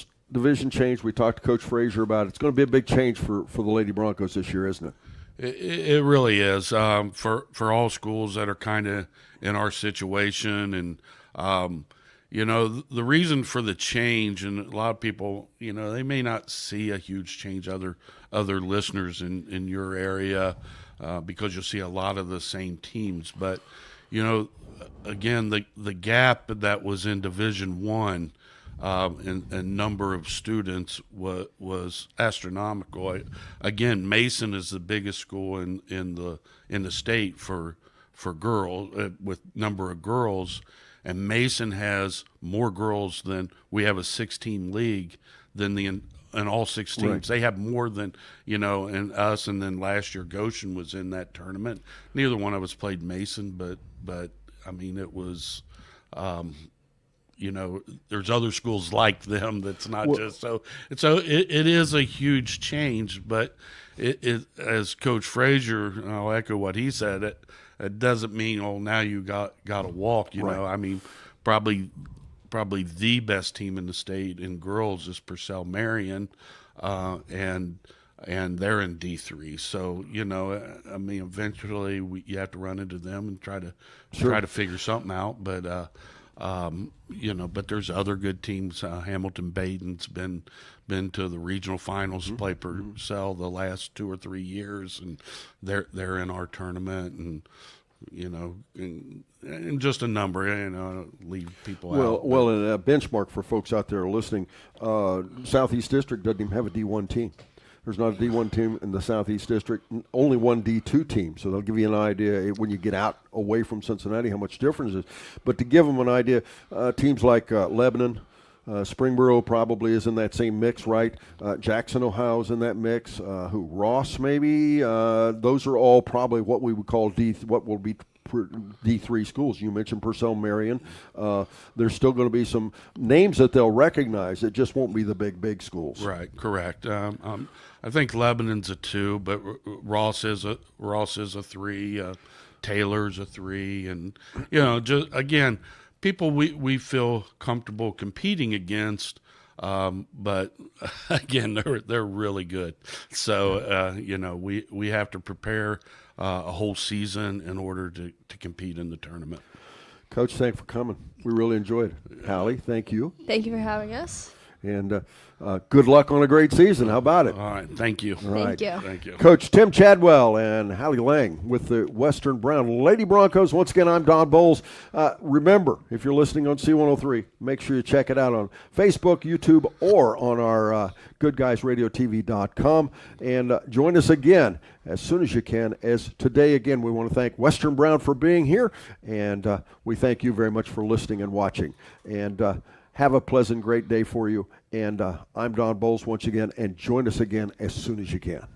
change. We talked to Coach Frazier about it. It's going to be a big change for the Lady Broncos this year, isn't it? It really is. For all schools that are kind of in our situation and the reason for the change, and a lot of people, they may not see a huge change, other listeners in your area, because you'll see a lot of the same teams. But, again, the gap that was in Division One and number of students was astronomical. Again, Mason is the biggest school in the state for girls, with number of girls. And Mason has more girls than we have a 6-team league than in all 6 teams. Right. They have more than, and us. And then last year Goshen was in that tournament. Neither one of us played Mason, but I mean, it was, there's other schools like them. That's not just so it is a huge change, but it as Coach Frazier, and I'll echo what he said, it doesn't mean, now you got to walk, right. I mean, probably the best team in the state in girls is Purcell Marion, and they're in D3. So, I mean, eventually you have to run into them and try to figure something out. But, but there's other good teams. Hamilton Baden's been to the regional finals, play Purcell the last 2 or 3 years, and they're in our tournament, and and just a number, leave people out. Well, and a benchmark for folks out there listening, Southeast District doesn't even have a D1 team. There's not a D1 team in the Southeast District, only one D2 team. So they'll give you an idea when you get out away from Cincinnati how much difference it is. But to give them an idea, teams like Lebanon, Springboro probably is in that same mix, right? Jackson, Ohio is in that mix. Ross maybe. Those are all probably what we would call what will be D3 schools. You mentioned Purcell, Marion. There's still going to be some names that they'll recognize. It just won't be the big schools. Right, correct. I think Lebanon's a 2, but Ross is a 3. Taylor's a 3, and just again, people we feel comfortable competing against. But again, they're really good. So we have to prepare a whole season in order to compete in the tournament. Coach, thanks for coming. We really enjoyed it. Hallie, thank you. Thank you for having us. And good luck on a great season. How about it? All right. Thank you. All right. Thank you. Coach Tim Chadwell and Hallie Lang with the Western Brown Lady Broncos. Once again, I'm Don Bowles. Remember, if you're listening on C103, make sure you check it out on Facebook, YouTube, or on our goodguysradiotv.com. And join us again as soon as you can. As today, again, we want to thank Western Brown for being here. And we thank you very much for listening and watching. And have a pleasant, great day for you. And I'm Don Bowles once again, and join us again as soon as you can.